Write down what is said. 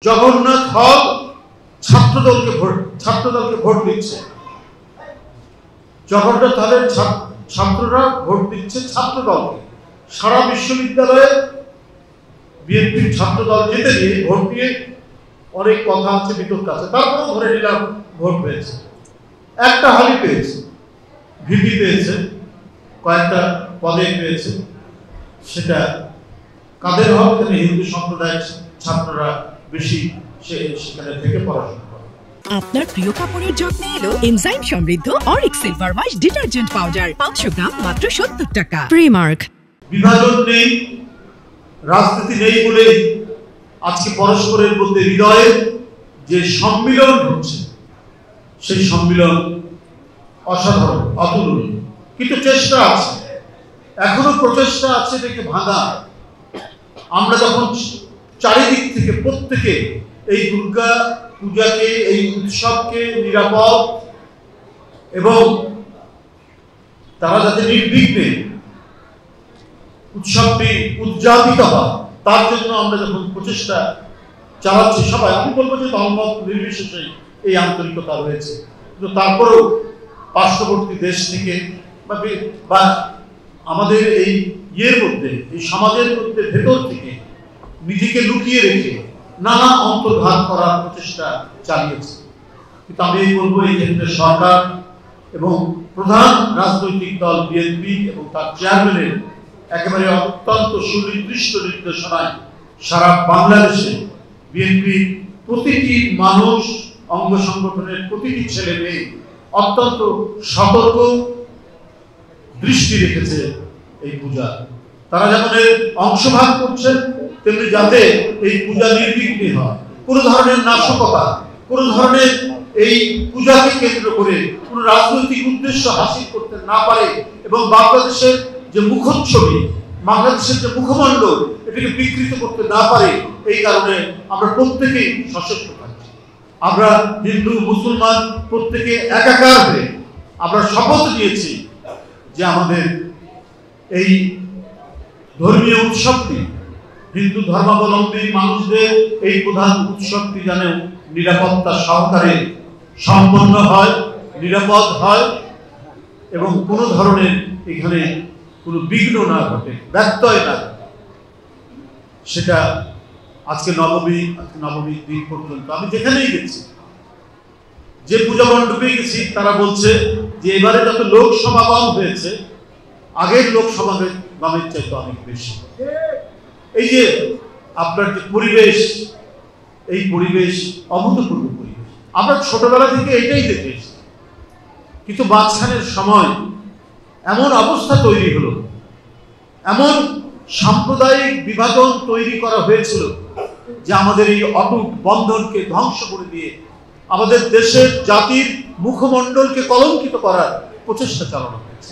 জগন্নাথ হল ছাত্রদলকে ভোট দিচ্ছে। জগন্নাথ হলের ছাত্ররা ভোট দিচ্ছে ছাত্রদলকে। সারা বিশ্ববিদ্যালয়ে বিএনপির ছাত্রদল জিতে নিয়ে ভোট দিয়ে অনেক কথা আছে, বিতর্ক আছে, তারপরেও ধরে নিলাম ভোট পেয়েছে। একটা হলই পেয়েছে, ভিপি পেয়েছে, কয়েকটা পদে পেয়েছে। সেটা কাদের হল? হিন্দু সম্প্রদায়ের ছাত্ররা বেশি সেখানে থেকে পড়াশোনা করে। আপনার প্রিয় কাপড়ের যত্নে এলো এনজাইম সমৃদ্ধ Arik silver wash detergent powder, 500 গ্রাম মাত্র 70 টাকা। প্রিমার্ক। বিভাজন নেই, রাজনীতি নেই বলেই আজকে পরস্পরের মধ্যে হৃদয়ের যে সম্মিলন হচ্ছে, সেই সম্মিলন অসাধারণ, অতুলনীয়। কিন্তু চেষ্টা আছে, এখনো প্রচেষ্টা আছে এটাকে ভাঙা। আমরা যখন চারিদিক থেকে প্রত্যেকে এই দুর্গা পূজাকে, এই উৎসবকে নিরাপদ এবং তারা যাতে নির্বিঘ্নে উৎসবটি উদযাপিত হয়, তার জন্য আমরা যখন প্রচেষ্টা চালাচ্ছি সবাই, আমি বলবো যে দলমত নির্বিশেষে এই আন্তরিকতা রয়েছে। কিন্তু তারপরেও পার্শ্ববর্তী দেশ থেকে বা আমাদের এই মধ্যে, এই সমাজের মধ্যে ভেতর থেকে নিজেকে লুকিয়ে রেখে নানা অন্তর্ঘাত করার প্রচেষ্টা চালিয়েছে। কিন্তু আমি বলবো এই ক্ষেত্রে সরকার এবং প্রধান রাজনৈতিক দল বিএনপি এবং তার চেয়ারম্যানের একেবারে অত্যন্ত সুনির্দিষ্ট নির্দেশনায় সারা বাংলাদেশে বিএনপির প্রতিটি মানুষ, অঙ্গ সংগঠনের প্রতিটি ছেলে মেয়ে অত্যন্ত সতর্ক দৃষ্টি রেখেছে এই পূজা। তারা যেমন অংশভাগ করছেন, তেমনি যাতে এই পূজা নির্বিঘ্নে হয়, কোনো ধরনের নাশকতা, কোনো ধরনের এই পূজাকে কেন্দ্র করে কোনো রাজনৈতিক উদ্দেশ্য হাসিল করতে না পারে এবং বাংলাদেশের যে মুখচ্ছবি, বাংলাদেশের যে মুখমণ্ডল, এটাকে বিকৃত করতে না পারে। এই কারণে আমরা প্রত্যেকেই সচেতন থাকছি। আমরা হিন্দু মুসলমান প্রত্যেকে একাকার হয়ে আমরা শপথ নিয়েছি যে আমাদের এই ধর্মীয় উৎসবটি, হিন্দু ধর্মাবলম্বী মানুষদের এই প্রধান উৎসবটি যেন নিরাপত্তা সহকারে সম্পন্ন হয়, নিরাপদ হয় এবং কোনো ধরনের এখানে কোনো বিঘ্ন না ঘটে, ব্যত্যয় না ঘটে। সেটা আজকে নবমী দিন পর্যন্ত আমি যেখানেই গেছি, যে পূজা মণ্ডপে গেছি, তারা বলছে যে এবারে যত লোক সমাগম হয়েছে আগের লোক সমাগমের চাইতে অনেক বেশি। এই যে আপনার যে পরিবেশ, এই পরিবেশ অভূতপূর্ব পরিবেশ। আমরা ছোটবেলা থেকে এটাই দেখেছি, কিন্তু মাঝখানের সময় এমন অবস্থা তৈরি হলো, এমন সাম্প্রদায়িক বিভাজন তৈরি করা হয়েছিল যে আমাদের এই অটুট বন্ধনকে ধ্বংস করে দিয়ে আমাদের দেশের জাতির মুখমণ্ডলকে কলঙ্কিত করার প্রচেষ্টা চালানো হয়েছে।